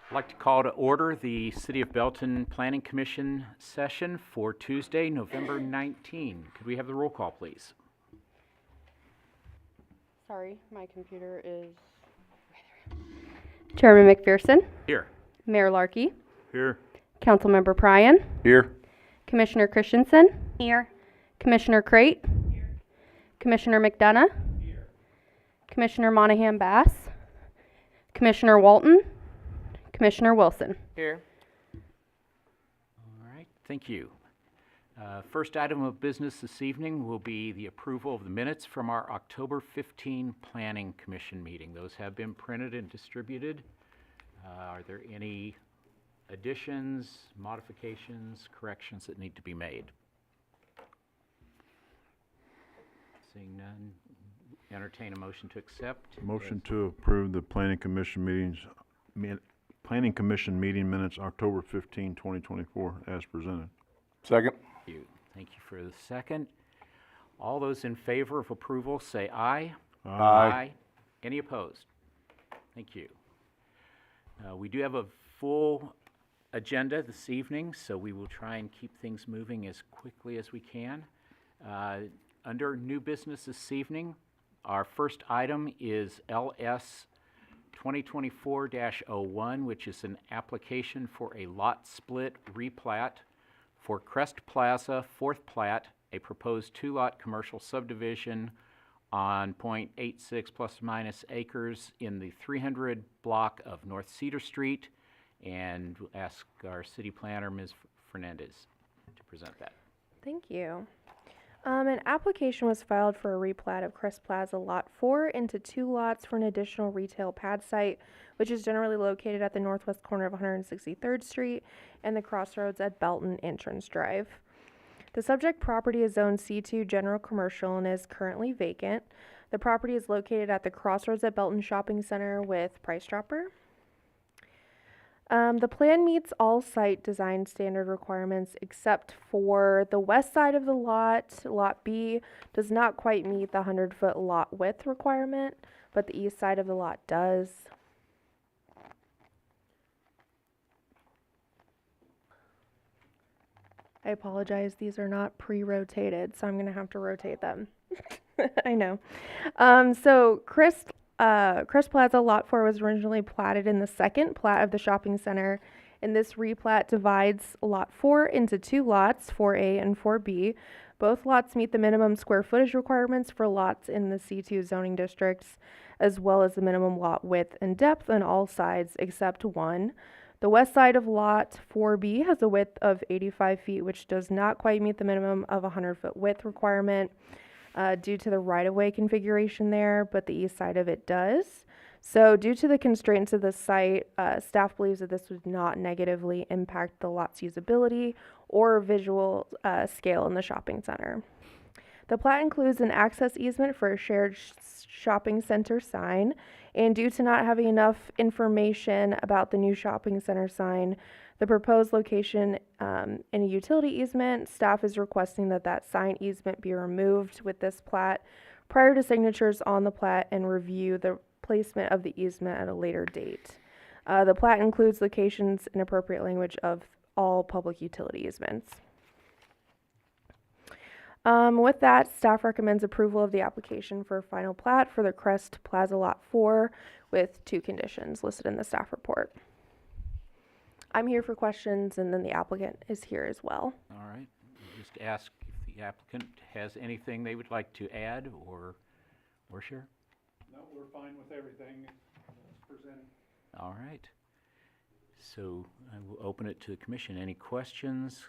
I'd like to call to order the City of Belton Planning Commission session for Tuesday, November 19. Could we have the roll call, please? Sorry, my computer is... Chairman McPherson, Here. Mayor Larkey, Here. Councilmember Pryan, Here. Commissioner Christensen, here. Commissioner Crate, here. Commissioner McDonough, here. Commissioner Monahan Bass, Commissioner Walton, Commissioner Wilson. Here. All right, thank you. First item of business this evening will be the approval of the minutes from our October 15 Planning Commission meeting. Those have been printed and distributed. Are there any additions, modifications, corrections that need to be made? Seeing none, entertain a motion to accept. Motion to approve the Planning Commission meeting minutes October 15, 2024 as presented. Second. Thank you for the second. All those in favor of approval say aye. Aye. Any opposed? Thank you. We do have a full agenda this evening, so we will try and keep things moving as quickly as we can. Under new business this evening, our first item is LS 2024-01, which is an application for a lot split replat for Crest Plaza, 4th plat, a proposed two-lot commercial subdivision on .86 plus or minus acres in the 300 block of North Cedar Street, and we'll ask our city planner, Ms. Fernandez, to present that. Thank you. An application was filed for a replat of Crest Plaza Lot 4 into two lots for an additional retail pad site, which is generally located at the northwest corner of 163rd Street and the crossroads at Belton Entrance Drive. The subject property is zoned C2 General Commercial and is currently vacant. The property is located at the crossroads at Belton Shopping Center with Price Dropper. The plan meets all site design standard requirements except for the west side of the lot. Lot B does not quite meet the 100-foot lot width requirement, but the east side of the lot does. I apologize, these are not pre-rotated, so I'm going to have to rotate them. I know. So Crest Plaza Lot 4 was originally platted in the second plat of the shopping center, and this replat divides Lot 4 into two lots, 4A and 4B. Both lots meet the minimum square footage requirements for lots in the C2 zoning districts, as well as the minimum lot width and depth on all sides except one. The west side of Lot 4B has a width of 85 feet, which does not quite meet the minimum of a 100-foot width requirement due to the right-of-way configuration there, but the east side of it does. So due to the constraints of the site, staff believes that this would not negatively impact the lot's usability or visual scale in the shopping center. The plat includes an access easement for a shared shopping center sign, and due to not having enough information about the new shopping center sign, the proposed location in a utility easement, staff is requesting that that sign easement be removed with this plat prior to signatures on the plat and review the placement of the easement at a later date. The plat includes locations in appropriate language of all public utility easements. With that, staff recommends approval of the application for final plat for the Crest Plaza Lot 4 with two conditions listed in the staff report. I'm here for questions, and then the applicant is here as well. All right. Just ask if the applicant has anything they would like to add or share. No, we're fine with everything that's presented. All right. So I will open it to the commission. Any questions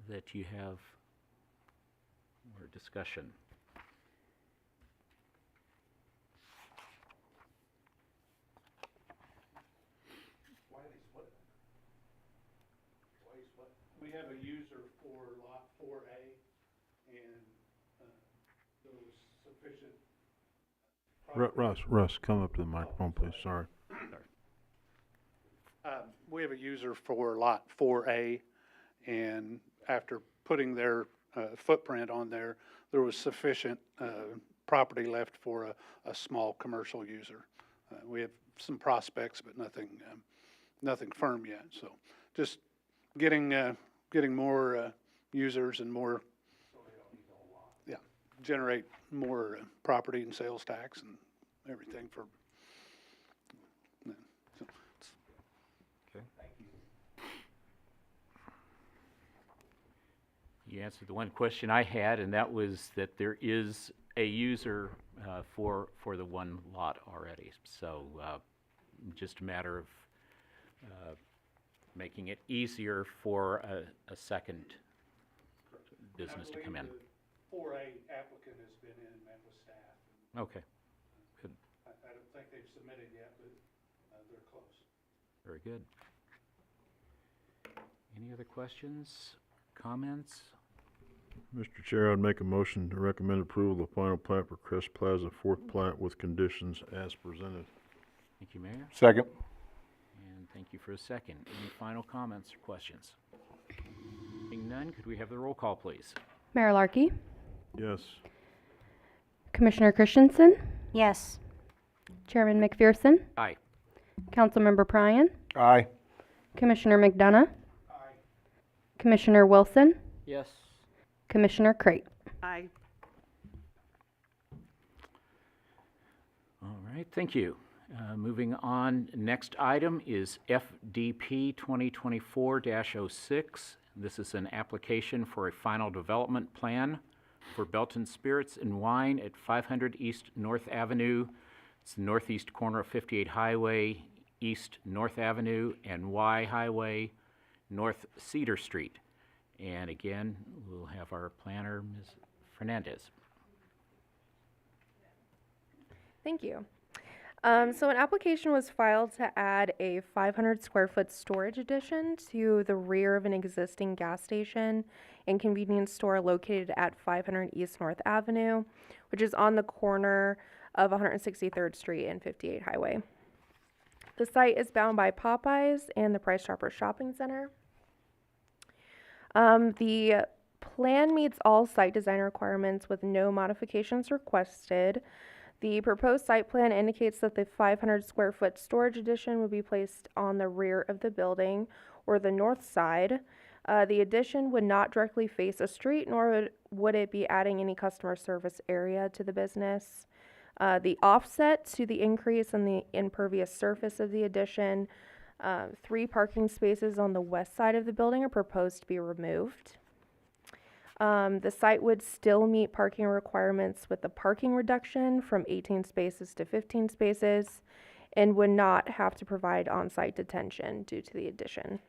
that you have or discussion? Why are they split? Why are you split? We have a user for lot 4A, and there was sufficient. Russ, come up to the microphone, please. Sorry. We have a user for lot 4A, and after putting their footprint on there, there was sufficient property left for a small commercial user. We have some prospects, but nothing nothing firm yet, so just getting more, users and more. Yeah, generate more, property and sales tax and everything for, yeah, so it's- Okay. You answered the one question I had, and that was that there is a user for the one lot already. So just a matter of making it easier for a second business to come in. I believe the 4A applicant has been in and met with staff. Okay, good, I don't think they've submitted yet, but they're close. very good. Any other questions, comments? Mr. Chair, I'd make a motion to recommend approval of the final plat for Crest Plaza, fourth plat with conditions as presented. Thank you, Mayor, Second. and thank you for a second. Any final comments or questions? Seeing none, could we have the roll call, please? Mayor Larkey, Yes. Commissioner Christensen, Yes. Chairman McPherson, Aye. Councilmember Pryan, Aye. Commissioner McDonough, Aye. Commissioner Wilson, Yes. Commissioner Crate. Aye. All right, thank you. Moving on, next item is FDP 2024-06. This is an application for a final development plan for Belton Spirits and Wine at 500 East North Avenue. It's the northeast corner of 58 Highway, East North Avenue, and Y Highway, North Cedar Street. And again, we'll have our planner, Ms. Fernandez. Thank you. So an application was filed to add a 500 square foot storage addition to the rear of an existing gas station and convenience store located at 500 East North Avenue, which is on the corner of 163rd Street and 58 Highway. The site is bound by Popeyes and the Price Chopper Shopping Center. The plan meets all site design requirements with no modifications requested. The proposed site plan indicates that the 500 square foot storage addition would be placed on the rear of the building or the north side. The addition would not directly face a street, nor would it be adding any customer service area to the business. The offset to the increase in the impervious surface of the addition, 3 parking spaces on the west side of the building are proposed to be removed. The site would still meet parking requirements with the parking reduction from 18 spaces to 15 spaces and would not have to provide on-site detention due to the addition.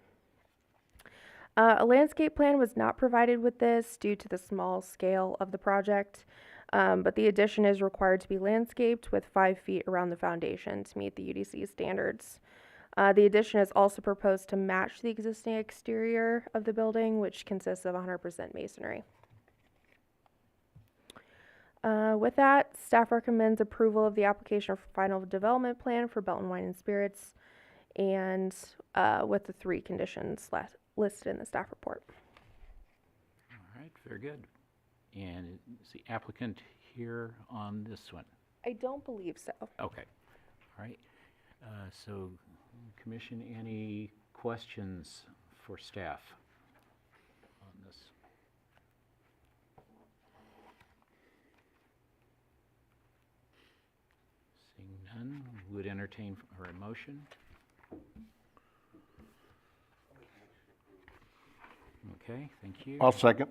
A landscape plan was not provided with this due to the small scale of the project, but the addition is required to be landscaped with 5 feet around the foundation to meet the UDC standards. The addition is also proposed to match the existing exterior of the building, which consists of 100% masonry. With that, staff recommends approval of the application for final development plan for Belton Wine and Spirits, and with the 3 conditions listed in the staff report. All right, very good. And is the applicant here on this one? I don't believe so. Okay, all right. So, Commission, any questions for staff on this? Seeing none, would entertain or a motion? Okay, thank you. I'll second.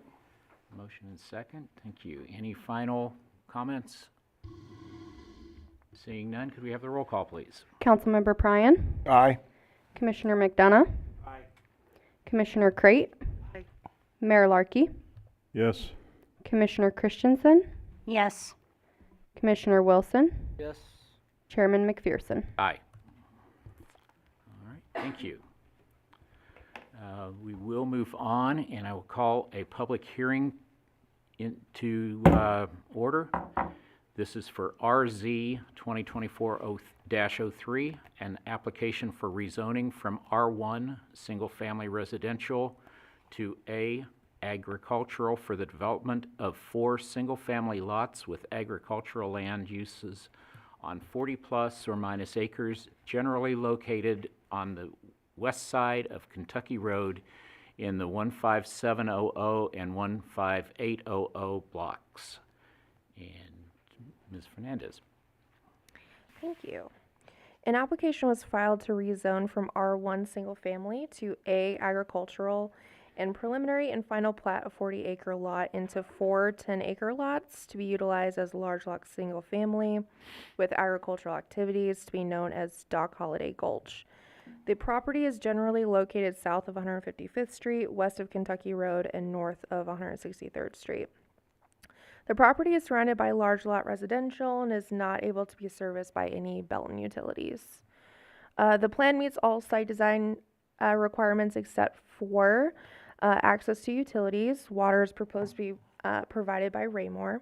Motion and second, thank you. Any final comments? Seeing none, could we have the roll call, please? Councilmember Pryan, Aye. Commissioner McDonough, Aye. Commissioner Crate, Aye. Mayor Larkey, Yes. Commissioner Christensen, Yes. Commissioner Wilson, Yes. Chairman McPherson. Aye. All right, thank you. We will move on, and I will call a public hearing into order. This is for RZ 2024-03, an application for rezoning from R1 Single Family Residential to A Agricultural for the development of 4 single-family lots with agricultural land uses on 40 plus or minus acres, generally located on the west side of Kentucky Road in the 15700 and 15800 blocks. And Ms. Fernandez. Thank you. An application was filed to rezone from R1 single family to A agricultural and preliminary and final plat of 40-acre lot into 4 10-acre lots to be utilized as large lot single family with agricultural activities to be known as Dock Holiday Gulch. The property is generally located south of 155th Street, west of Kentucky Road, and north of 163rd Street. The property is surrounded by large lot residential and is not able to be serviced by any Belton utilities. The plan meets all site design requirements except for access to utilities. Water is proposed to be provided by Raymore.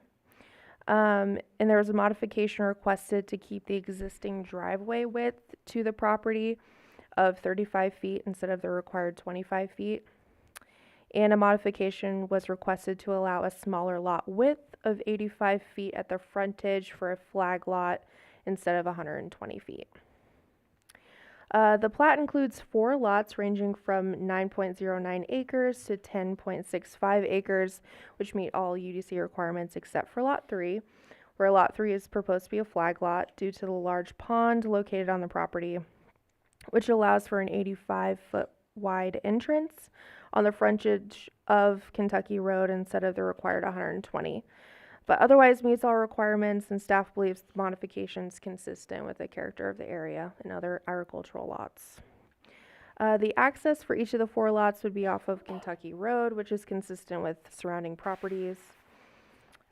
And there was a modification requested to keep the existing driveway width to the property of 35 feet instead of the required 25 feet. And a modification was requested to allow a smaller lot width of 85 feet at the frontage for a flag lot instead of 120 feet. The plat includes 4 lots ranging from 9.09 acres to 10.65 acres, which meet all UDC requirements except for Lot 3, where Lot 3 is proposed to be a flag lot due to the large pond located on the property, which allows for an 85-foot wide entrance on the frontage of Kentucky Road instead of the required 120, but otherwise meets all requirements, and staff believes the modification is consistent with the character of the area and other agricultural lots. The access for each of the 4 lots would be off of Kentucky Road, which is consistent with surrounding properties.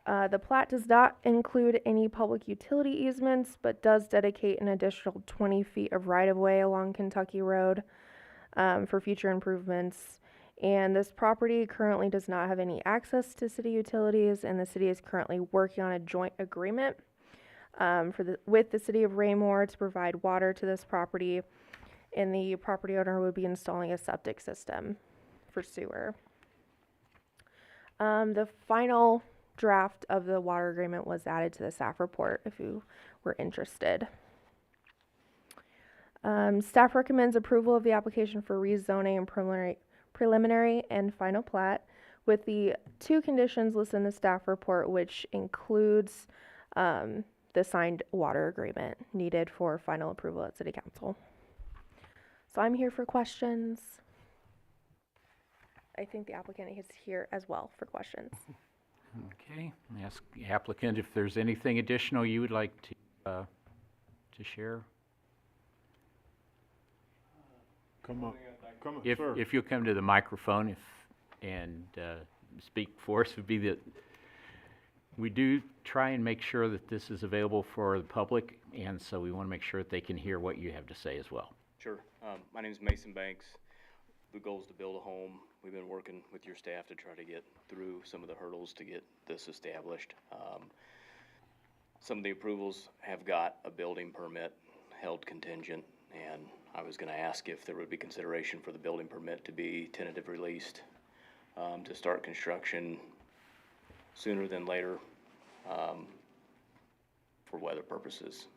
The plat does not include any public utility easements, but does dedicate an additional 20 feet of right-of-way along Kentucky Road for future improvements. And this property currently does not have any access to city utilities, and the city is currently working on a joint agreement with the city of Raymore to provide water to this property, and the property owner would be installing a septic system for sewer. The final draft of the water agreement was added to the staff report if you were interested. Staff recommends approval of the application for rezoning and preliminary and final plat with the 2 conditions listed in the staff report, which includes the signed water agreement needed for final approval at City Council. So I'm here for questions. I think the applicant is here as well for questions. Okay, I ask the applicant if there's anything additional you would like to share. Come up, If, sir. if you'll come to the microphone and speak for us, would be that we do try and make sure that this is available for the public, and so we want to make sure that they can hear what you have to say as well. Sure. My name is Mason Banks. The goal is to build a home. We've been working with your staff to try to get through some of the hurdles to get this established. Some of the approvals have got a building permit held contingent, and I was going to ask if there would be consideration for the building permit to be tentative released to start construction sooner than later for weather purposes.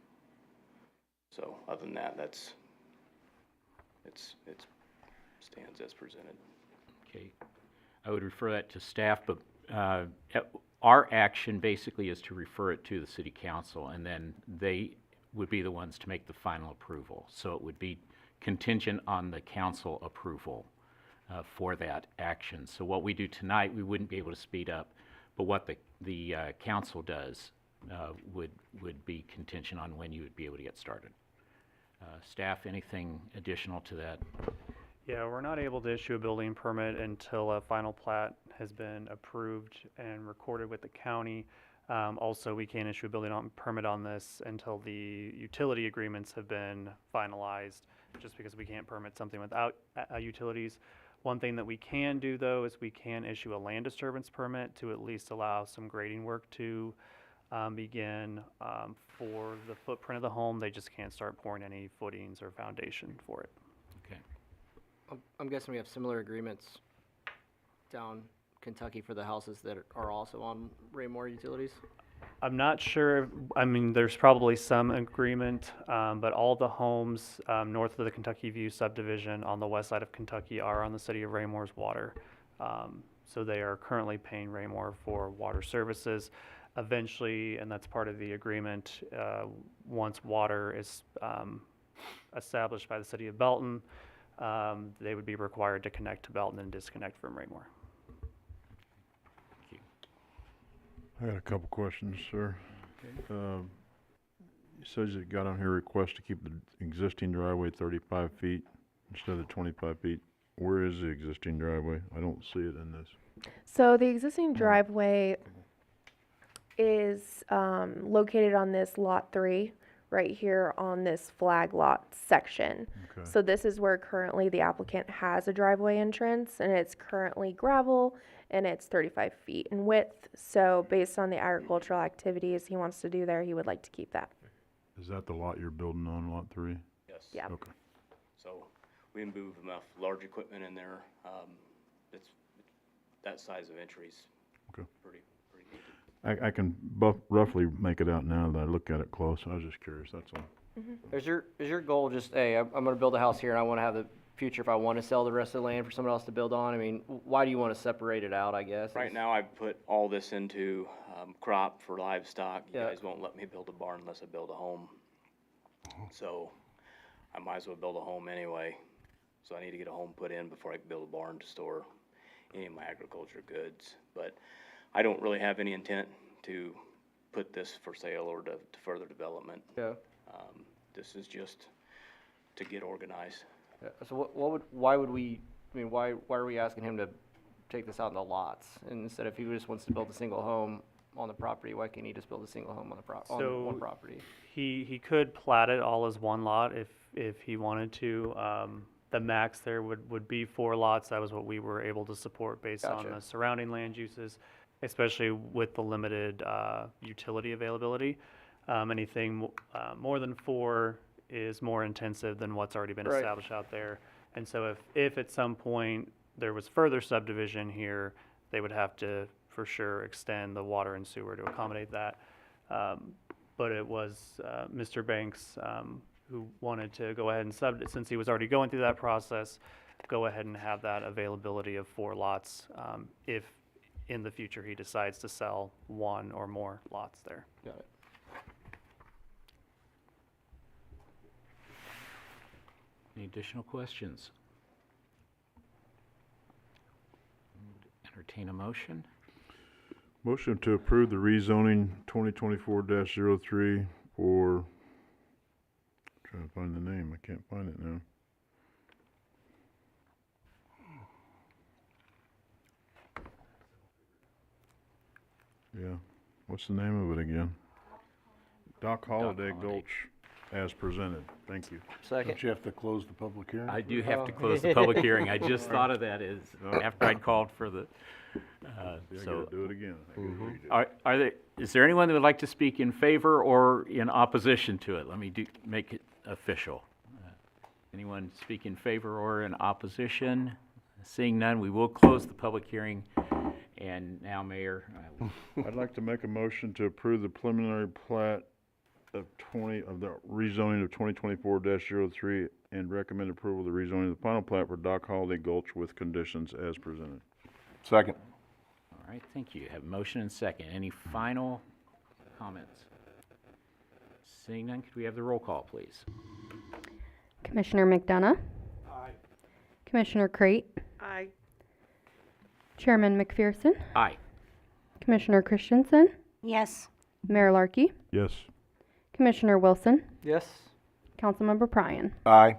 So other than that, it stands as presented. Okay, I would refer that to staff, but our action basically is to refer it to the city council, and then they would be the ones to make the final approval. So it would be contingent on the council approval for that action. So what we do tonight, we wouldn't be able to speed up, but what the council does would be contingent on when you would be able to get started. Staff, anything additional to that? Yeah, we're not able to issue a building permit until a final plat has been approved and recorded with the county. Also, we can't issue a building permit on this until the utility agreements have been finalized, just because we can't permit something without utilities. One thing that we can do, though, is we can issue a land disturbance permit to at least allow some grading work to begin for the footprint of the home. They just can't start pouring any footings or foundation for it. Okay. I'm guessing we have similar agreements down Kentucky for the houses that are also on Raymore Utilities? I'm not sure, I mean, there's probably some agreement, but all the homes north of the Kentucky View subdivision on the west side of Kentucky are on the city of Raymore's water. So they are currently paying Raymore for water services. Eventually, and that's part of the agreement, once water is established by the city of Belton, they would be required to connect to Belton and disconnect from Raymore. I got a couple questions, sir. It says you got on here request to keep the existing driveway 35 feet instead of 25 feet. Where is the existing driveway? I don't see it in this. So the existing driveway is located on this lot 3, right here on this flag lot section. Okay. So this is where currently the applicant has a driveway entrance, and it's currently gravel, and it's 35 feet in width. So based on the agricultural activities he wants to do there, he would like to keep that. Is that the lot you're building on, lot 3? Yes. Yeah. Okay. So we move enough large equipment in there. It's, that size of entry's Okay. pretty neat. I can roughly make it out now that I look at it close. I was just curious, that's all. Is your goal just, hey, I'm gonna build a house here and I wanna have the future if I wanna sell the rest of the land for someone else to build on? I mean, why do you wanna separate it out, I guess? Right now, I put all this into crop for livestock. You Yeah. guys won't let me build a barn unless I build a home. So I might as well build a home anyway. So I need to get a home put in before I can build a barn to store any of my agriculture goods. But I don't really have any intent to put this for sale or to further development. Yeah. This is just to get organized. Yeah. So why are we asking him to take this out into lots? And instead, if he just wants to build a single home on the property, why can't he just build a single home on the on one property? He could plat it all as one lot if he wanted to. The max there would be 4 lots. That was what we were able to support based on Gotcha. the surrounding land uses, especially with the limited utility availability. Anything more than 4 is more intensive than what's already been Right. established out there. And so if at some point there was further subdivision here, they would have to for sure extend the water and sewer to accommodate that. But it was Mr. Banks who wanted to go ahead and since he was already going through that process, go ahead and have that availability of 4 lots if in the future he decides to sell 1 or more lots there. Got it. Any additional questions? Entertain a motion. Motion to approve the rezoning 2024-03 for, trying to find the name, I can't find it now. Yeah, what's the name of it again? Dock Holiday Holiday. Gulch as presented, thank you. Second. Don't you have to close the public hearing? I do have to Oh. close the public hearing. I just thought of that after I'd called for the, Yeah, I so. gotta do it again. I gotta read it. Is there anyone that would like to speak in favor or in opposition to it? Let me make it official. Anyone speak in favor or in opposition? Seeing none, we will close the public hearing. And now, Mayor, I will I'd like to make a motion to approve the preliminary plat of the rezoning of 2024-03 and recommend approval of the rezoning of the final plat for Dock Holiday Gulch with conditions as presented. Second. All right, thank you. Have a motion and second. Any final comments? Seeing none, could we have the roll call, please? Commissioner McDonough? Aye. Commissioner Crate? Aye. Chairman McPherson? Aye. Commissioner Christensen? Yes. Mayor Larkey? Yes. Commissioner Wilson? Yes. Councilmember Pryan? Aye.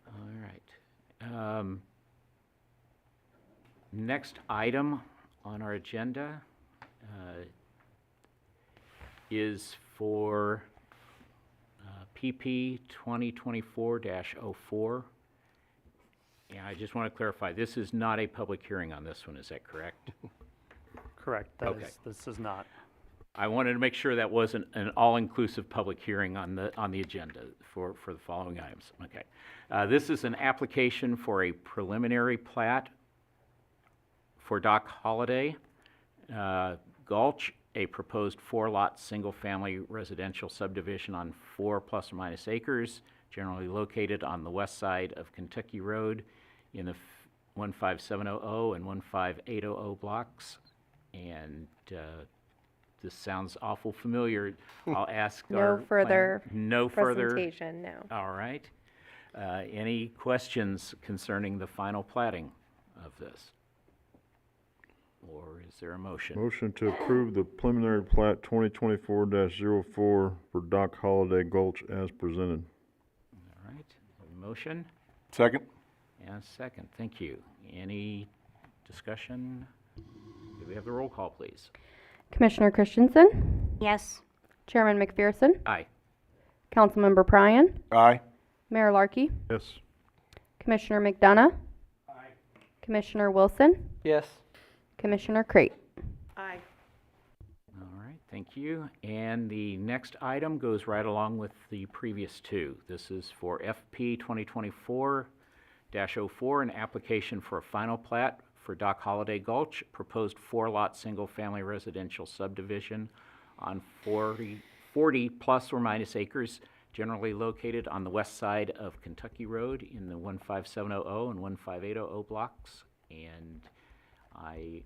All right. Next item on our agenda is for PP 2024-04. And I just want to clarify, this is not a public hearing on this one, is that correct? Correct. Okay. This is not. I wanted to make sure that wasn't an all-inclusive public hearing on the agenda for the following items. Okay. This is an application for a preliminary plat for Dock Holiday Gulch, a proposed 4-lot, single-family residential subdivision on 4 plus or minus acres, generally located on the west side of Kentucky Road in the 15700 and 15800 blocks. And this sounds awful familiar. I'll ask our No further no further. presentation, no. All right. Any questions concerning the final plating of this? Or is there a motion? Motion to approve the preliminary plat 2024-04 for Doc Holiday Gulch as presented. All right. A motion Second? and a second. Thank you. Any discussion? Could we have the roll call, please? Commissioner Christensen, Yes. Chairman McPherson, Aye. Councilmember Pryan, Aye. Mayor Larkey, Yes. Commissioner McDonough, Commissioner Wilson, Yes. Commissioner Crate. Aye. All right, thank you. And the next item goes right along with the previous two. This is for FP 2024-04, an application for a final plat for Doc Holiday Gulch, proposed 4-lot, single-family residential subdivision on 40 plus or minus acres, generally located on the west side of Kentucky Road in the 15700 and 15800 blocks. And I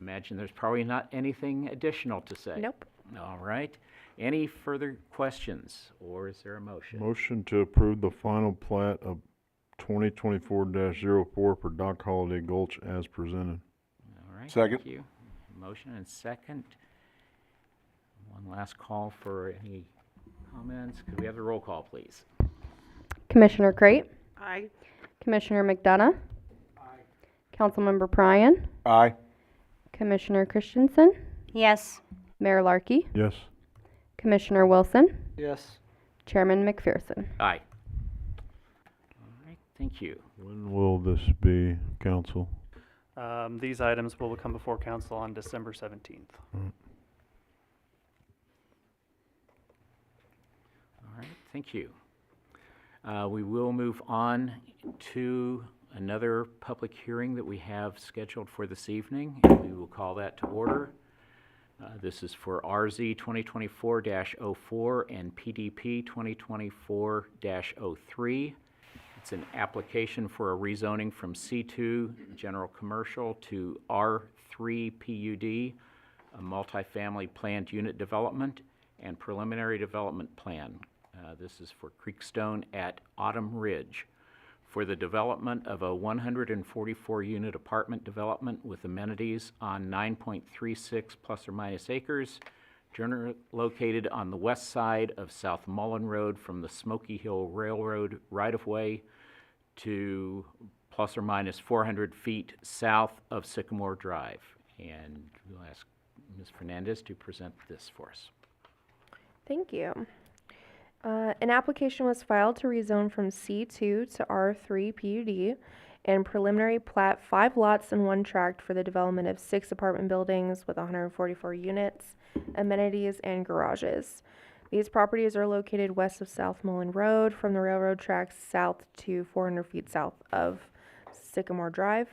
imagine there's probably not anything additional to say. Nope. All right. Any further questions, or is there a motion? Motion to approve the final plat of 2024-04 for Doc Holiday Gulch as presented. All right. Second. Thank you. Motion and second. One last call for any comments. Could we have the roll call, please? Commissioner Crate, Aye. Commissioner McDonough, Councilmember Pryan, Aye. Commissioner Christensen, Yes. Mayor Larkey, Yes. Commissioner Wilson, Yes. Chairman McPherson. Aye. All right. Thank you. When will this be, council? These items will come before council on December 17th. All right, thank you. We will move on to another public hearing that we have scheduled for this evening, and we will call that to order. This is for RZ 2024-04 and PDP 2024-03. It's an application for a rezoning from C2 General Commercial to R3 PUD, a multifamily planned unit development and preliminary development plan. This is for Creekstone at Autumn Ridge for the development of a 144-unit apartment development with amenities on 9.36 plus or minus acres, located on the west side of South Mullen Road from the Smoky Hill Railroad right-of-way to plus or minus 400 feet south of Sycamore Drive. And we'll ask Ms. Fernandez to present this for us. Thank you. An application was filed to rezone from C2 to R3 PUD and preliminary plat 5 lots and 1 tract for the development of 6 apartment buildings with 144 units, amenities, and garages. These properties are located west of South Mullen Road from the railroad tracks south to 400 feet south of Sycamore Drive.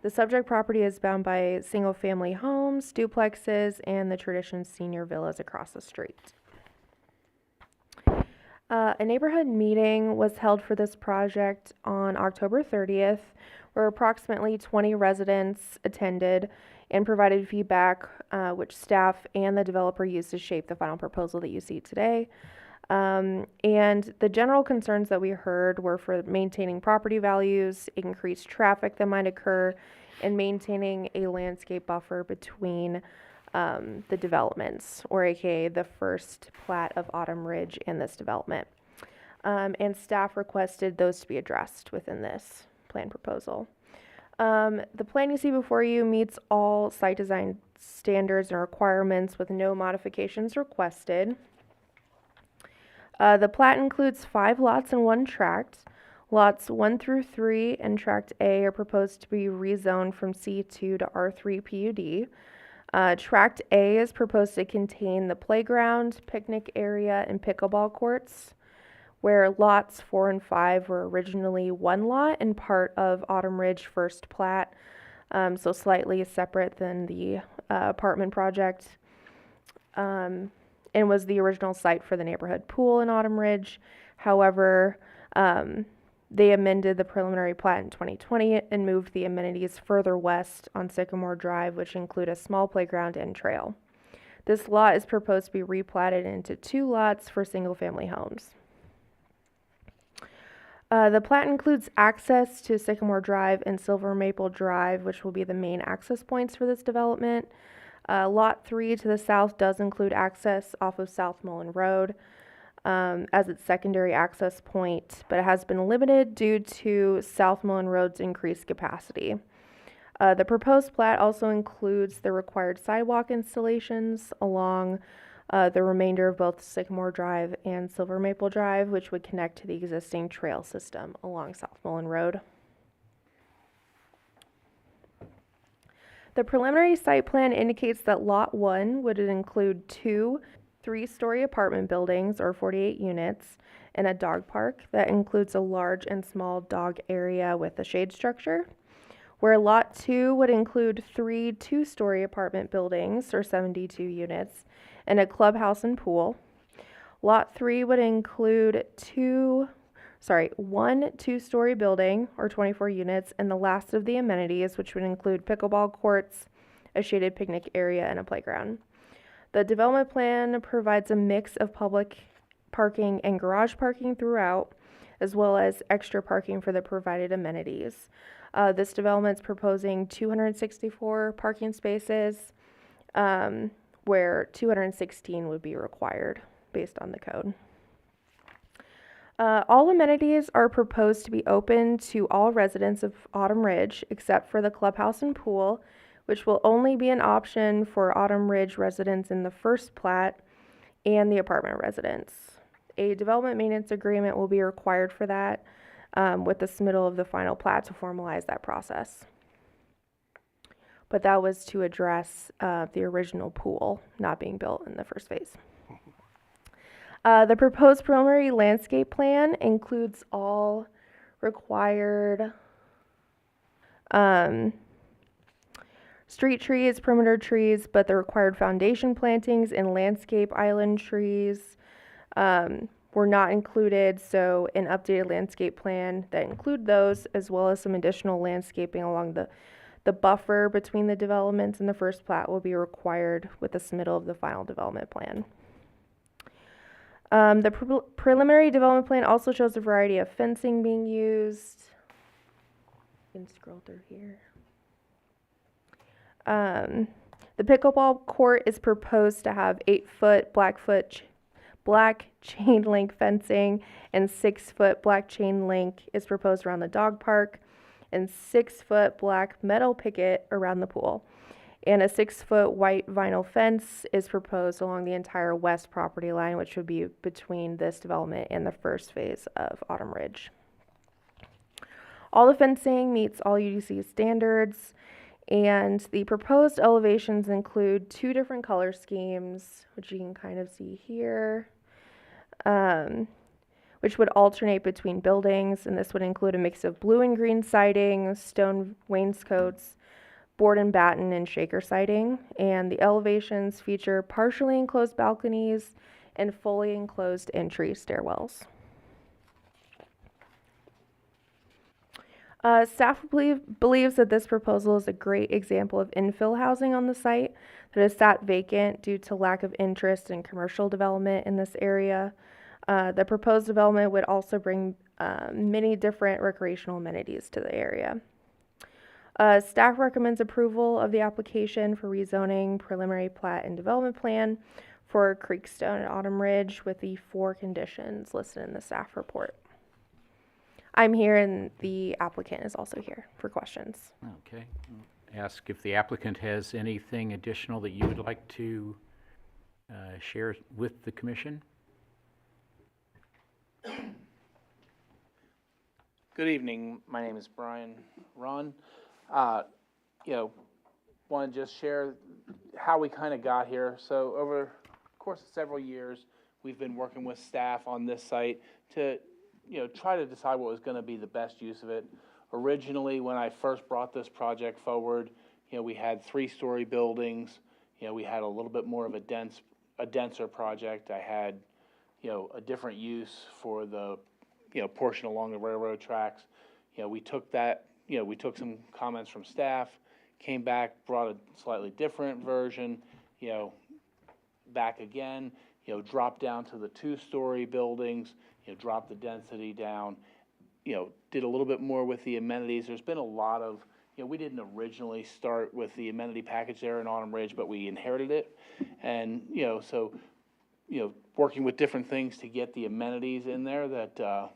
The subject property is bound by single-family homes, duplexes, and the Tradition Senior Villas across the street. A neighborhood meeting was held for this project on October 30th, where approximately 20 residents attended and provided feedback, which staff and the developer used to shape the final proposal that you see today. And the general concerns that we heard were for maintaining property values, increased traffic that might occur, and maintaining a landscape buffer between the developments, or AKA the first plat of Autumn Ridge and this development. And staff requested those to be addressed within this plan proposal. The plan you see before you meets all site design standards and requirements with no modifications requested. The plat includes 5 lots and 1 tract. Lots 1 through 3 and Tract A are proposed to be rezoned from C2 to R3 PUD. Tract A is proposed to contain the playground, picnic area, and pickleball courts, where lots 4 and 5 were originally 1 lot and part of Autumn Ridge first plat. so slightly separate than the apartment project, and was the original site for the neighborhood pool in Autumn Ridge. However, they amended the preliminary plat in 2020 and moved the amenities further west on Sycamore Drive, which include a small playground and trail. This lot is proposed to be replatted into 2 lots for single-family homes. The plat includes access to Sycamore Drive and Silver Maple Drive, which will be the main access points for this development. Lot 3 to the south does include access off of South Mullen Road as its secondary access point, but it has been limited due to South Mullen Road's increased capacity. The proposed plat also includes the required sidewalk installations along the remainder of both Sycamore Drive and Silver Maple Drive, which would connect to the existing trail system along South Mullen Road. The preliminary site plan indicates that Lot 1 would include 2 3-story apartment buildings, or 48 units, and a dog park that includes a large and small dog area with a shade structure, where Lot 2 would include 3 2-story apartment buildings, or 72 units, and a clubhouse and pool. Lot 3 would include 1 2-story building, or 24 units, and the last of the amenities, which would include pickleball courts, a shaded picnic area, and a playground. The development plan provides a mix of public parking and garage parking throughout, as well as extra parking for the provided amenities. This development is proposing 264 parking spaces, where 216 would be required based on the code. All amenities are proposed to be open to all residents of Autumn Ridge, except for the clubhouse and pool, which will only be an option for Autumn Ridge residents in the first plat and the apartment residents. A development maintenance agreement will be required for that, with the submittal of the final plat to formalize that process. But that was to address the original pool not being built in the first phase. The proposed preliminary landscape plan includes all required street trees, perimeter trees, but the required foundation plantings and landscape island trees were not included, so an updated landscape plan that include those, as well as some additional landscaping along the buffer between the developments and the first plat, will be required with the submittal of the final development plan. The preliminary development plan also shows a variety of fencing being used. You can scroll through here. The pickleball court is proposed to have 8-foot black chain link fencing, and 6-foot black chain link is proposed around the dog park, and 6-foot black metal picket around the pool. And a 6-foot white vinyl fence is proposed along the entire west property line, which would be between this development and the first phase of Autumn Ridge. All the fencing meets all UDC standards, and the proposed elevations include 2 different color schemes, which you can kind of see here, which would alternate between buildings, and this would include a mix of blue and green siding, stone wainscots, board and batten, and shaker siding. And the elevations feature partially enclosed balconies and fully enclosed entry stairwells. Staff believes that this proposal is a great example of infill housing on the site that has sat vacant due to lack of interest in commercial development in this area. The proposed development would also bring many different recreational amenities to the area. Staff recommends approval of the application for rezoning, preliminary plat, and development plan for Creekstone and Autumn Ridge with the 4 conditions listed in the staff report. I'm here and the applicant is also here for questions. Okay. Ask if the applicant has anything additional that you would like to share with the commission. Good evening. My name is Brian Ron. Want to just share how we kind of got here. So over the course of several years, we've been working with staff on this site to, try to decide what was going to be the best use of it. originally, when I first brought this project forward, we had 3-story buildings. We had a little bit more of a denser project. I had, a different use for the, portion along the railroad tracks. We took that, we took some comments from staff, came back, brought a slightly different version, back again, dropped down to the 2-story buildings, dropped the density down, did a little bit more with the amenities. There's been a lot of, we didn't originally start with the amenity package there in Autumn Ridge, but we inherited it. And, so, working with different things to get the amenities in there that,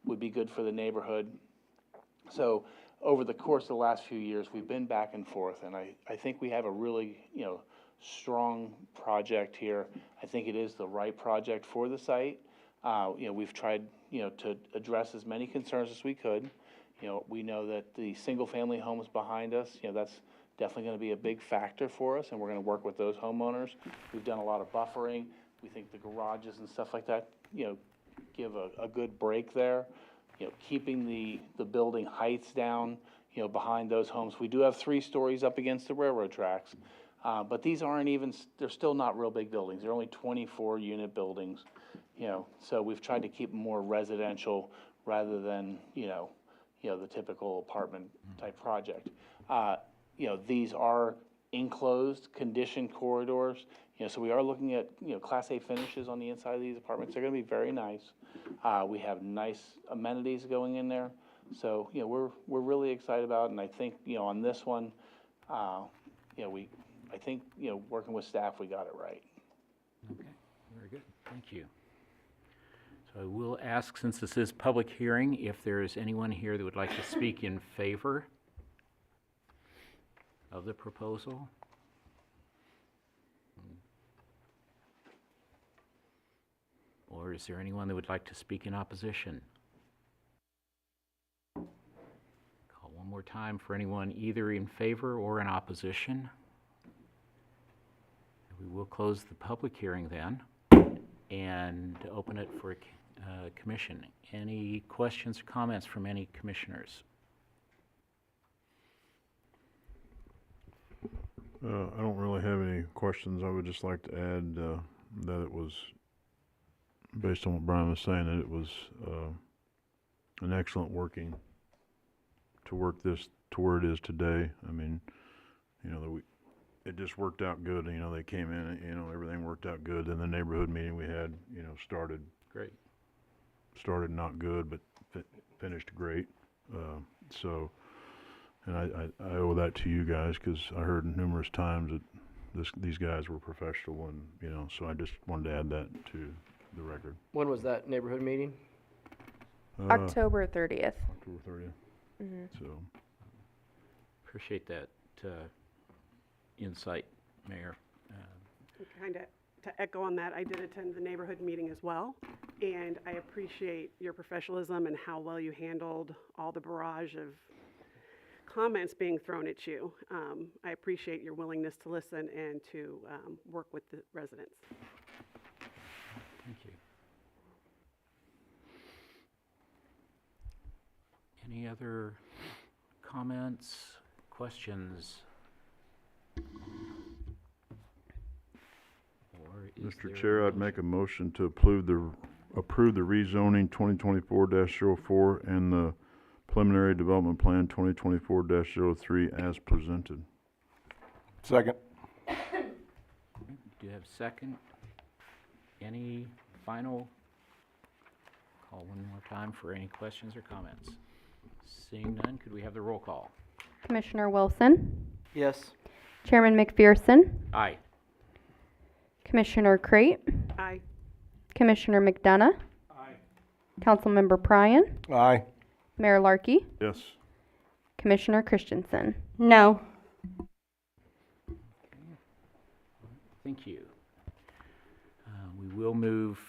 would be good for the neighborhood. So over the course of the last few years, we've been back and forth, and I think we have a really, strong project here. I think it is the right project for the site. We've tried, to address as many concerns as we could. We know that the single-family homes behind us, that's definitely going to be a big factor for us, and we're going to work with those homeowners. We've done a lot of buffering. We think the garages and stuff like that, give a good break there. Keeping the building heights down, behind those homes. We do have 3 stories up against the railroad tracks, but these aren't even, they're still not real big buildings. They're only 24-unit buildings, so we've tried to keep them more residential rather than, the typical apartment type project. These are enclosed conditioned corridors, so we are looking at, Class A finishes on the inside of these apartments. They're gonna be very nice. We have nice amenities going in there. So, we're really excited about it, and I think, on this one, I think, working with staff, we got it right. Okay, very good, thank you. So I will ask, since this is public hearing, if there is anyone here that would like to speak in favor of the proposal? Or is there anyone that would like to speak in opposition? Call one more time for anyone either in favor or in opposition. We will close the public hearing then and open it for commission. Any questions or comments from any commissioners? I don't really have any questions. I would just like to add that it was, based on what Brian was saying, that it was an excellent working to work this to where it is today. I mean, it just worked out good. They came in, everything worked out good. Then the neighborhood meeting we had, started Great. Started not good, but finished great. So, and I owe that to you guys, because I heard numerous times that these guys were professional, and so I just wanted to add that to the record. When was that neighborhood meeting? October 30th. October 30th. Mm-hmm. So, Appreciate that insight, Mayor. Kind of to echo on that, I did attend the neighborhood meeting as well, and I appreciate your professionalism and how well you handled all the barrage of comments being thrown at you. I appreciate your willingness to listen and to work with the residents. Thank you. Any other comments, questions? Or is Mr. there Chair, a I'd make a motion to approve the rezoning 2024-04 and the preliminary development plan 2024-03 as presented. Second. Do you have a second? Any final? Call one more time for any questions or comments. Seeing none, could we have the roll call? Commissioner Wilson, Yes. Chairman McPherson, Aye. Commissioner Crate, Aye. Commissioner McDonough, Councilmember Pryan, Aye. Mayor Larkey, Yes. Commissioner Christensen. No. Thank you. We will move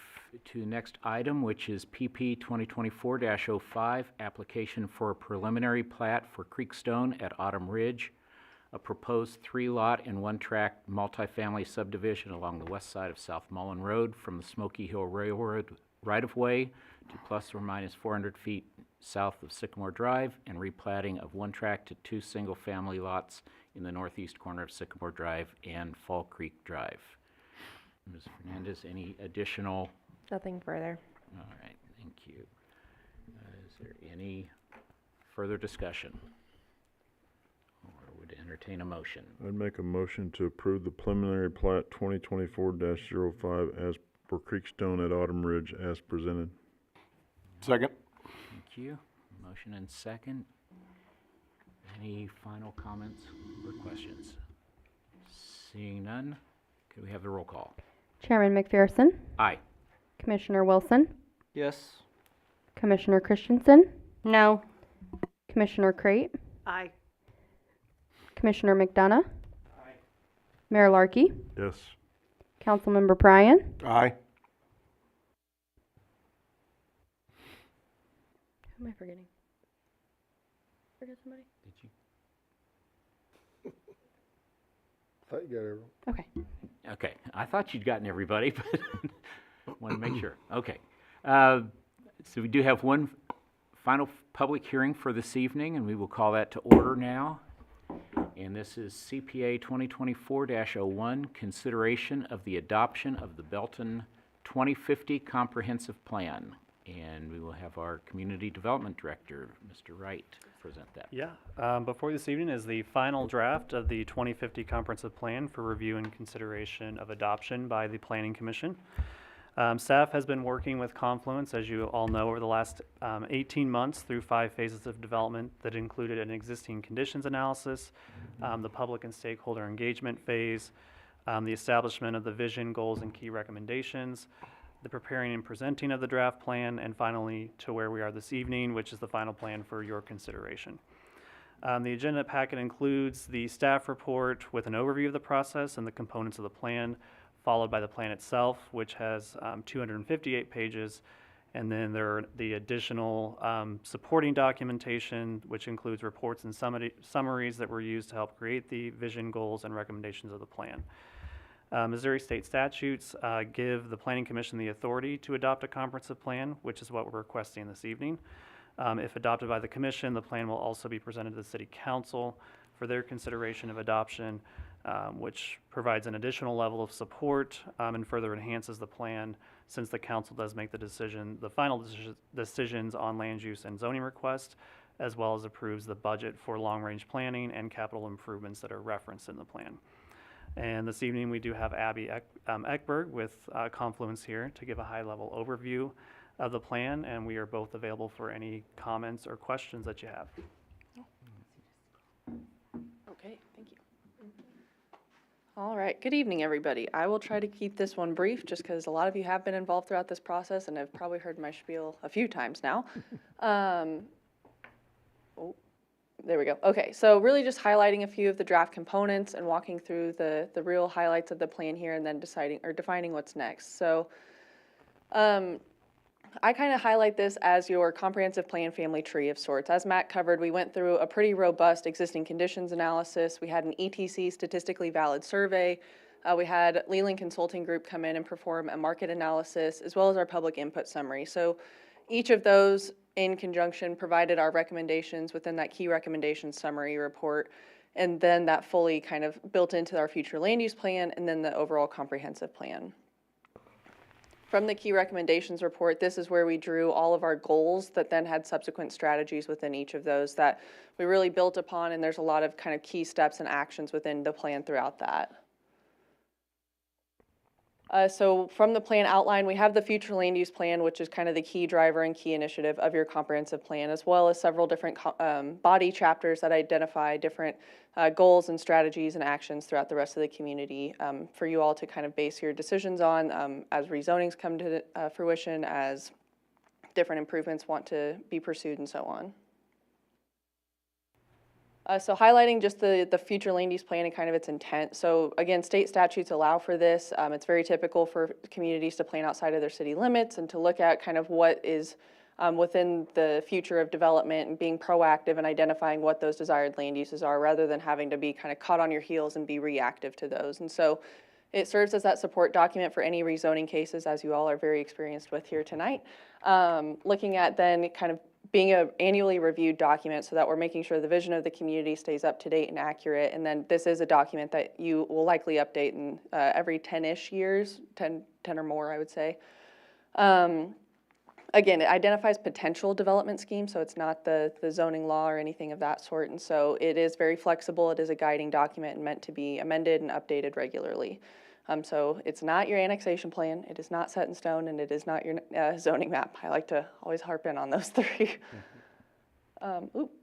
to the next item, which is PP 2024-05, application for a preliminary plat for Creekstone at Autumn Ridge, a proposed 3-lot and 1-tract multifamily subdivision along the west side of South Mullen Road from the Smoky Hill Railroad right-of-way to plus or minus 400 feet south of Sycamore Drive and replatting of one tract to 2 single-family lots in the northeast corner of Sycamore Drive and Fall Creek Drive. Ms. Fernandez, any additional? Nothing further. All right, thank you. Is there any further discussion? Or would entertain a motion? I'd make a motion to approve the preliminary plat 2024-05 as for Creekstone at Autumn Ridge as presented. Second. Thank you. Motion and second. Any final comments or questions? Seeing none, could we have the roll call? Chairman McPherson, Aye. Commissioner Wilson, Yes. Commissioner Christensen, No. Commissioner Crate, Aye. Commissioner McDonough, Mayor Larkey, Yes. Councilmember Pryan, Aye. who am I forgetting? Forget somebody? Did you? Thought you got everyone. Okay. Okay, I thought you'd gotten everybody, but want to make sure. Okay. So we do have one final public hearing for this evening, and we will call that to order now. And this is CPA 2024-01, consideration of the adoption of the Belton 2050 Comprehensive Plan. And we will have our Community Development Director, Mr. Wright, present that. Yeah, before this evening is the final draft of the 2050 Comprehensive Plan for review and consideration of adoption by the Planning Commission. Staff has been working with Confluence, as you all know, over the last 18 months through 5 phases of development that included an existing conditions analysis, the public and stakeholder engagement phase, the establishment of the vision, goals, and key recommendations, the preparing and presenting of the draft plan, and finally to where we are this evening, which is the final plan for your consideration. The agenda packet includes the staff report with an overview of the process and the components of the plan, followed by the plan itself, which has 258 pages, and then there are the additional supporting documentation, which includes reports and summaries that were used to help create the vision, goals, and recommendations of the plan. Missouri state statutes give the Planning Commission the authority to adopt a comprehensive plan, which is what we're requesting this evening. If adopted by the Commission, the plan will also be presented to the City Council for their consideration of adoption, which provides an additional level of support and further enhances the plan, since the Council does make the final decisions on land use and zoning requests, as well as approves the budget for long-range planning and capital improvements that are referenced in the plan. And this evening, we do have Abby Eckberg with Confluence here to give a high-level overview of the plan, and we are both available for any comments or questions that you have. Okay, thank you. All right, good evening, everybody. I will try to keep this one brief just because a lot of you have been involved throughout this process and have probably heard my spiel a few times now. There we go. Okay, so really just highlighting a few of the draft components and walking through the real highlights of the plan here, and then defining what's next. So I kind of highlight this as your comprehensive plan family tree of sorts. As Matt covered, we went through a pretty robust existing conditions analysis. We had an ETC statistically valid survey. We had Leland Consulting Group come in and perform a market analysis, as well as our public input summary. So each of those in conjunction provided our recommendations within that key recommendation summary report, and then that fully kind of built into our future land use plan and then the overall comprehensive plan. From the key recommendations report, this is where we drew all of our goals that then had subsequent strategies within each of those that we really built upon, and there's a lot of kind of key steps and actions within the plan throughout that. So from the plan outline, we have the future land use plan, which is kind of the key driver and key initiative of your comprehensive plan, as well as several different body chapters that identify different goals and strategies and actions throughout the rest of the community for you all to kind of base your decisions on as rezonings come to fruition, as different improvements want to be pursued, and so on. So highlighting just the future land use plan and kind of its intent. So again, state statutes allow for this. It's very typical for communities to plan outside of their city limits and to look at kind of what is within the future of development and being proactive and identifying what those desired land uses are, rather than having to be kind of caught on your heels and be reactive to those. And so it serves as that support document for any rezoning cases, as you all are very experienced with here tonight. Looking at then kind of being a annually reviewed document so that we're making sure the vision of the community stays up to date and accurate. And then this is a document that you will likely update in every 10-ish years, 10 or more, I would say. Again, it identifies potential development schemes, so it's not the zoning law or anything of that sort. And so it is very flexible. It is a guiding document and meant to be amended and updated regularly. So it's not your annexation plan, it is not set in stone, and it is not your zoning map. I like to always harp in on those three.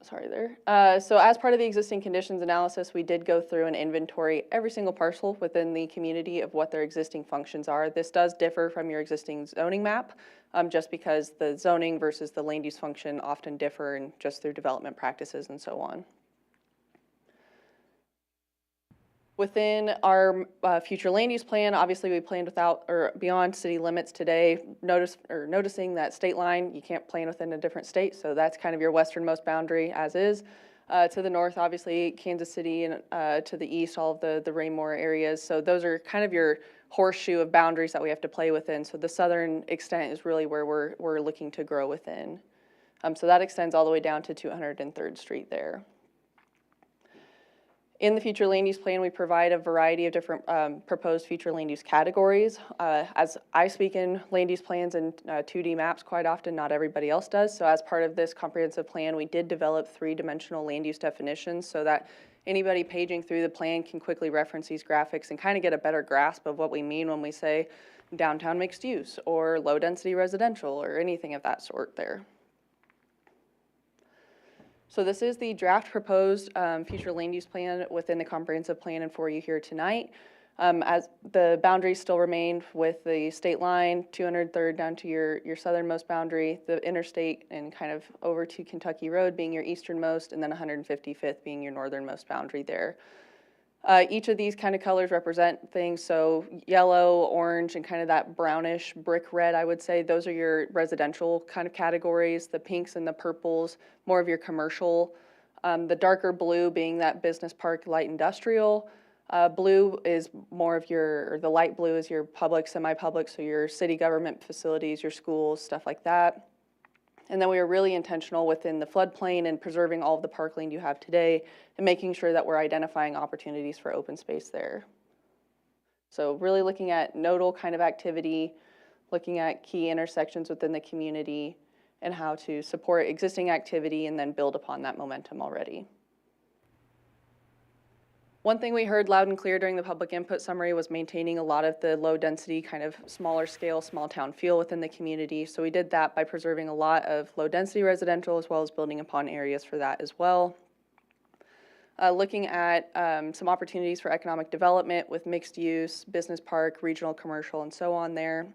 Sorry there. So as part of the existing conditions analysis, we did go through and inventory every single parcel within the community of what their existing functions are. This does differ from your existing zoning map, just because the zoning versus the land use function often differ and just through development practices and so on. Within our future land use plan, obviously we planned without or beyond city limits today. Noticing that state line, you can't plan within a different state, so that's kind of your westernmost boundary as is. To the north, obviously Kansas City, and to the east, all of the Raymore areas. So those are kind of your horseshoe of boundaries that we have to play within. So the southern extent is really where we're looking to grow within. So that extends all the way down to 203rd Street there. In the future land use plan, we provide a variety of different proposed future land use categories. As I speak in land use plans and 2D maps quite often, not everybody else does. So as part of this comprehensive plan, we did develop 3-dimensional land use definitions so that anybody paging through the plan can quickly reference these graphics and kind of get a better grasp of what we mean when we say downtown mixed use or low density residential or anything of that sort there. So this is the draft proposed future land use plan within the comprehensive plan and for you here tonight. As the boundaries still remain with the state line, 203rd down to your southernmost boundary, the interstate and kind of over to Kentucky Road being your easternmost, and then 155th being your northernmost boundary there. Each of these kind of colors represent things, so yellow, orange, and kind of that brownish brick red, I would say, those are your residential kind of categories. The pinks and the purples, more of your commercial. The darker blue being that business park, light industrial. Blue is more of or the light blue is your public, semi-public, so your city government facilities, your schools, stuff like that. And then we are really intentional within the floodplain and preserving all of the parkland you have today and making sure that we're identifying opportunities for open space there. So really looking at nodal kind of activity, looking at key intersections within the community and how to support existing activity and then build upon that momentum already. One thing we heard loud and clear during the public input summary was maintaining a lot of the low density kind of smaller scale, small town feel within the community. So we did that by preserving a lot of low density residential as well as building upon areas for that as well. Looking at some opportunities for economic development with mixed use, business park, regional commercial, and so on there.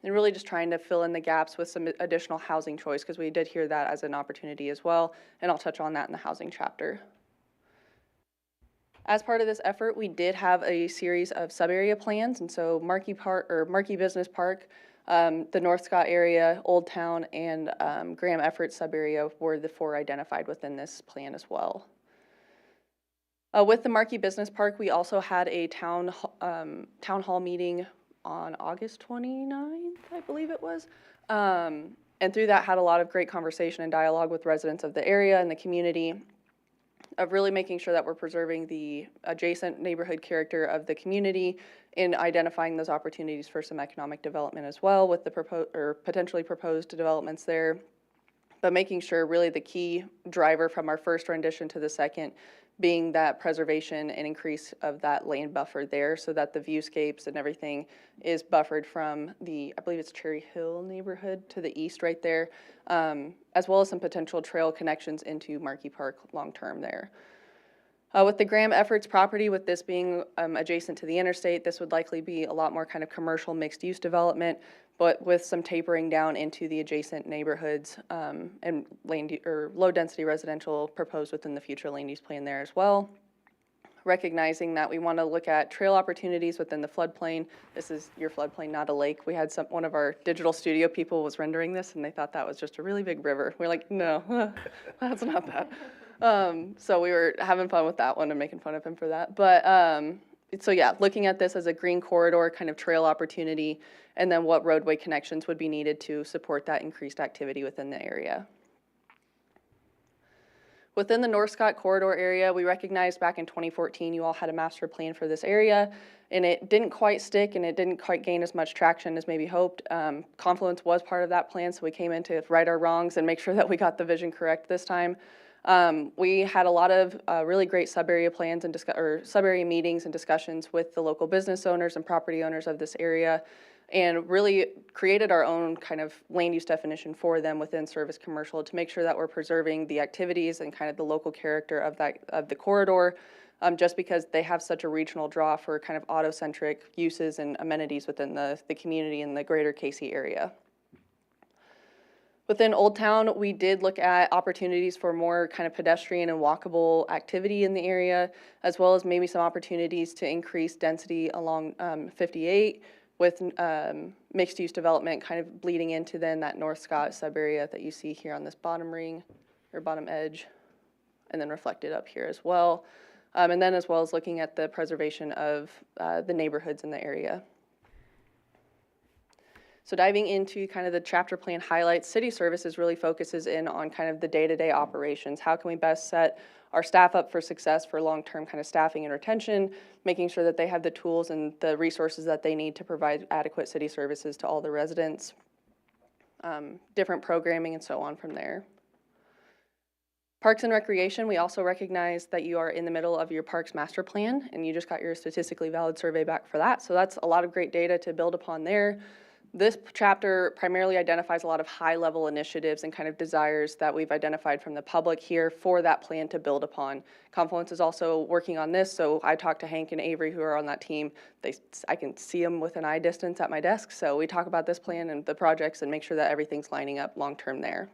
And really just trying to fill in the gaps with some additional housing choice because we did hear that as an opportunity as well. And I'll touch on that in the housing chapter. As part of this effort, we did have a series of sub-area plans, and so Markey Business Park, the North Scott area, Old Town, and Graham Effort sub-area were the 4 identified within this plan as well. With the Markey Business Park, we also had a town hall meeting on August 29th, I believe it was. And through that had a lot of great conversation and dialogue with residents of the area and the community, of really making sure that we're preserving the adjacent neighborhood character of the community in identifying those opportunities for some economic development as well with the potentially proposed developments there. But making sure really the key driver from our first rendition to the second being that preservation and increase of that land buffer there so that the viewscapes and everything is buffered from I believe it's Cherry Hill neighborhood to the east right there, as well as some potential trail connections into Markey Park long-term there. With the Graham Efforts property, with this being adjacent to the interstate, this would likely be a lot more kind of commercial mixed-use development, but with some tapering down into the adjacent neighborhoods and low-density residential proposed within the future land use plan there as well. Recognizing that we want to look at trail opportunities within the floodplain. This is your floodplain, not a lake. We had one of our digital studio people was rendering this, and they thought that was just a really big river. We're like, no, that's not that. So we were having fun with that one and making fun of him for that. But so yeah, looking at this as a green corridor kind of trail opportunity, and then what roadway connections would be needed to support that increased activity within the area. Within the North Scott corridor area, we recognized back in 2014, you all had a master plan for this area, and it didn't quite stick and it didn't quite gain as much traction as maybe hoped. Confluence was part of that plan, so we came in to right our wrongs and make sure that we got the vision correct this time. We had a lot of really great sub-area plans and sub-area meetings and discussions with the local business owners and property owners of this area, and really created our own kind of land use definition for them within service commercial to make sure that we're preserving the activities and kind of the local character of the corridor, just because they have such a regional draw for kind of auto-centric uses and amenities within the community in the greater Casey area. Within Old Town, we did look at opportunities for more kind of pedestrian and walkable activity in the area, as well as maybe some opportunities to increase density along 58 with mixed-use development kind of bleeding into then that North Scott sub-area that you see here on this bottom ring, or bottom edge, and then reflected up here as well. And then as well as looking at the preservation of the neighborhoods in the area. So diving into kind of the chapter plan highlights, city services really focuses in on kind of the day-to-day operations. How can we best set our staff up for success for long-term kind of staffing and retention, making sure that they have the tools and the resources that they need to provide adequate city services to all the residents, different programming and so on from there. Parks and Recreation, we also recognize that you are in the middle of your parks master plan and you just got your statistically valid survey back for that. So that's a lot of great data to build upon there. This chapter primarily identifies a lot of high-level initiatives and kind of desires that we've identified from the public here for that plan to build upon. Confluence is also working on this, so I talked to Hank and Avery who are on that team. I can see them with an eye distance at my desk, so we talk about this plan and the projects and make sure that everything's lining up long-term there.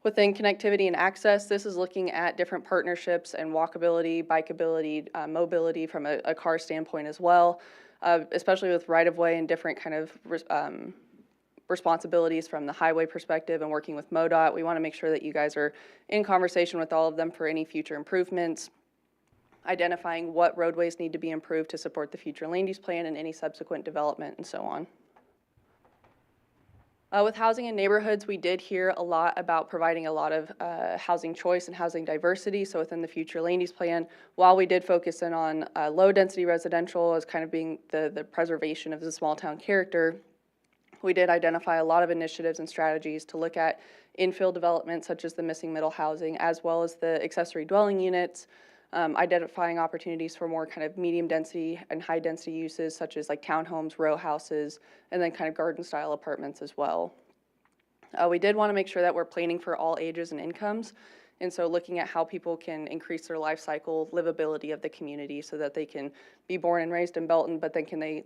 Within connectivity and access, this is looking at different partnerships and walkability, bikeability, mobility from a car standpoint as well. Especially with right-of-way and different kind of responsibilities from the highway perspective and working with MoDOT. We want to make sure that you guys are in conversation with all of them for any future improvements, identifying what roadways need to be improved to support the future land use plan and any subsequent development and so on. With housing and neighborhoods, we did hear a lot about providing a lot of housing choice and housing diversity. So within the future land use plan, while we did focus in on low density residential as kind of being the preservation of the small town character, we did identify a lot of initiatives and strategies to look at infill development such as the missing middle housing, as well as the accessory dwelling units, identifying opportunities for more kind of medium density and high density uses such as like townhomes, row houses, and then kind of garden style apartments as well. We did want to make sure that we're planning for all ages and incomes, and so looking at how people can increase their life cycle livability of the community so that they can be born and raised in Belton, but then can they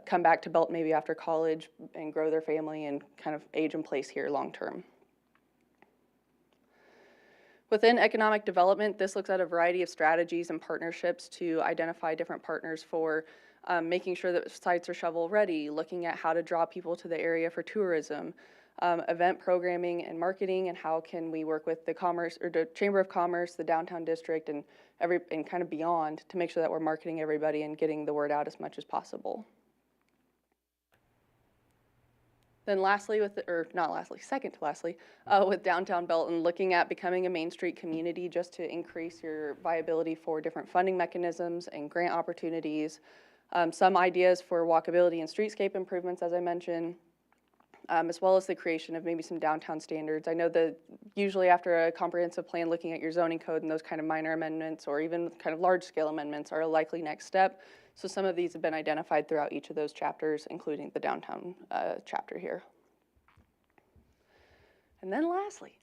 come back to Belton maybe after college and grow their family and kind of age and place here long term. Within economic development, this looks at a variety of strategies and partnerships to identify different partners for making sure that sites are shovel ready, looking at how to draw people to the area for tourism, event programming and marketing, and how can we work with the Commerce or the Chamber of Commerce, the downtown district, and kind of beyond to make sure that we're marketing everybody and getting the word out as much as possible. Then lastly, second to lastly, with downtown Belton, looking at becoming a Main Street community just to increase your viability for different funding mechanisms and grant opportunities. Some ideas for walkability and streetscape improvements, as I mentioned, as well as the creation of maybe some downtown standards. I know that usually after a comprehensive plan, looking at your zoning code and those kind of minor amendments or even kind of large-scale amendments are a likely next step. So some of these have been identified throughout each of those chapters, including the downtown chapter here. And then lastly,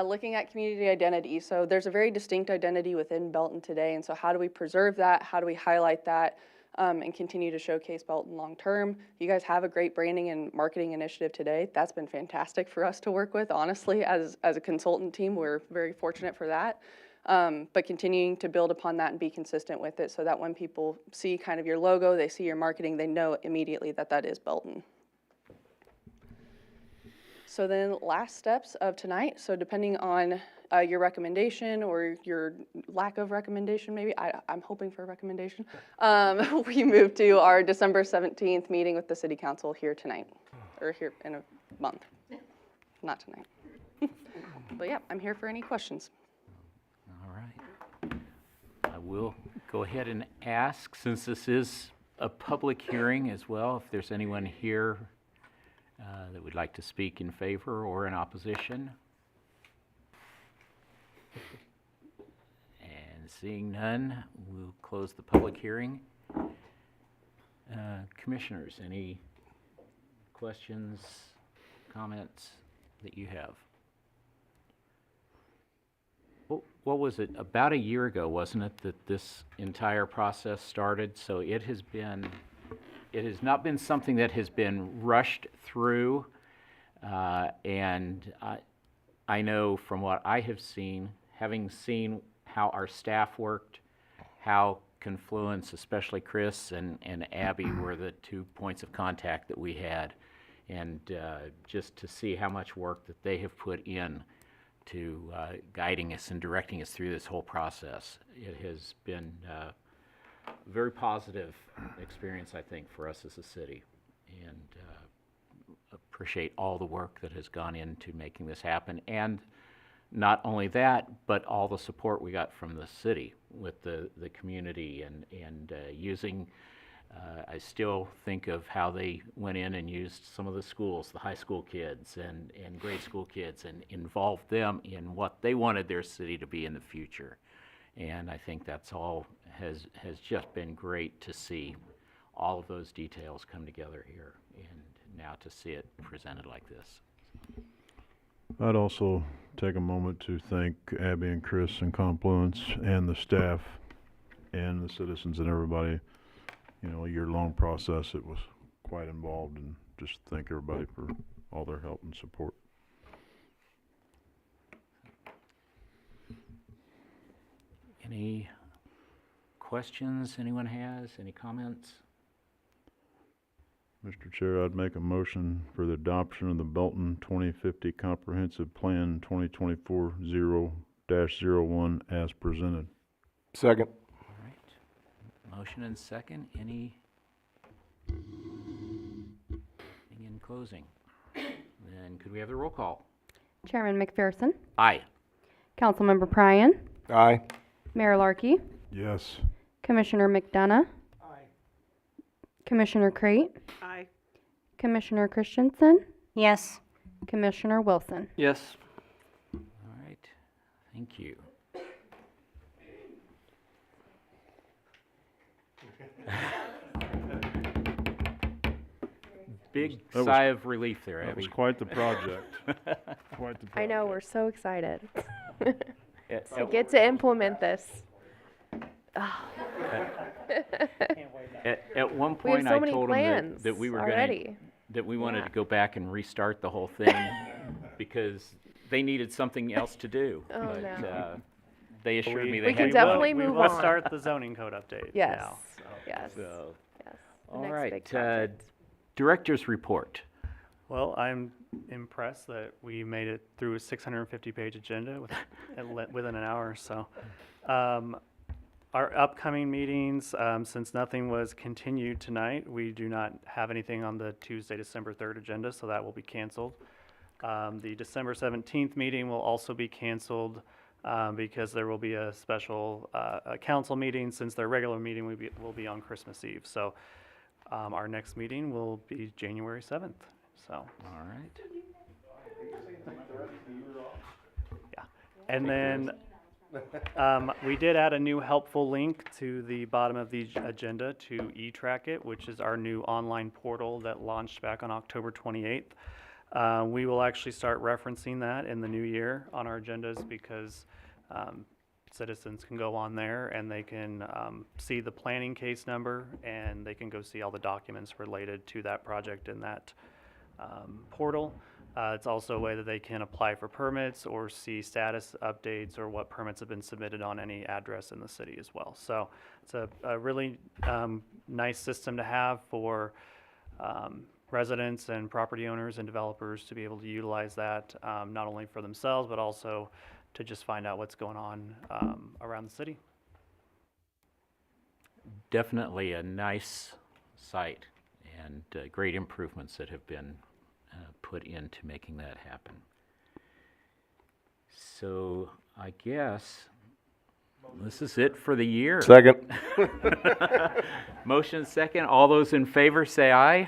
looking at community identity. So there's a very distinct identity within Belton today, and so how do we preserve that? How do we highlight that and continue to showcase Belton long term? You guys have a great branding and marketing initiative today. That's been fantastic for us to work with, honestly. As a consultant team, we're very fortunate for that. But continuing to build upon that and be consistent with it so that when people see kind of your logo, they see your marketing, they know immediately that that is Belton. So then last steps of tonight. So depending on your recommendation or your lack of recommendation, maybe, I'm hoping for a recommendation, we move to our December 17th meeting with the City Council here tonight, or here in a month, not tonight. But yeah, I'm here for any questions. All right. I will go ahead and ask, since this is a public hearing as well, if there's anyone here that would like to speak in favor or in opposition. And seeing none, we'll close the public hearing. Commissioners, any questions, comments that you have? What was it, about a year ago, wasn't it, that this entire process started? So it has not been something that has been rushed through. And I know from what I have seen, having seen how our staff worked, how Confluence, especially Chris and Abby, were the 2 points of contact that we had. And just to see how much work that they have put in to guiding us and directing us through this whole process. It has been a very positive experience, I think, for us as a city, and appreciate all the work that has gone into making this happen. And not only that, but all the support we got from the city with the community and using I still think of how they went in and used some of the schools, the high school kids and grade school kids, and involved them in what they wanted their city to be in the future. And I think that's all has just been great to see all of those details come together here, and now to see it presented like this. I'd also take a moment to thank Abby and Chris and Confluence and the staff and the citizens and everybody. You know, a year-long process. It was quite involved, and just thank everybody for all their help and support. Any questions anyone has? Any comments? Mr. Chair, I'd make a motion for the adoption of the Belton 2050 Comprehensive Plan 2024-0-01 as presented. Second. All right. Motion and second. Any in closing? Then could we have the roll call? Chairman McPherson, Aye. Councilmember Pryan, Aye. Mayor Larkey, Yes. Commissioner McDonough, Commissioner Crate, Aye. Commissioner Christensen, Yes. Commissioner Wilson. Yes. All right. Thank you. Big That was- sigh of relief there, That Abby. was quite the project. Quite the project. I know, we're so excited At- to get to implement this. At one We have point, so I many told them plans that we were already. that we wanted Yeah. to go back and restart the whole thing because they needed something else to do. Oh, But no. they assured me they We had can to definitely we move will on. start the zoning code update Yes, now. yes, So, yes. The all next right, big project. director's report. Well, I'm impressed that we made it through a 650-page agenda within an hour or so. Our upcoming meetings, since nothing was continued tonight, we do not have anything on the Tuesday, December 3rd agenda, so that will be canceled. The December 17th meeting will also be canceled because there will be a special a council meeting, since their regular meeting will be on Christmas Eve. So our next meeting will be January 7th. So, All right. yeah. And then we did add a new helpful link to the bottom of the agenda to E-Track It, which is our new online portal that launched back on October 28th. We will actually start referencing that in the new year on our agendas because citizens can go on there and they can see the planning case number, and they can go see all the documents related to that project in that portal. It's also a way that they can apply for permits or see status updates or what permits have been submitted on any address in the city as well. So it's a really nice system to have for residents and property owners and developers to be able to utilize that, not only for themselves, but also to just find out what's going on around the city. Definitely a nice site and great improvements that have been put into making that happen. So I guess this is it for the year. Second. Motion second. All those in favor say aye.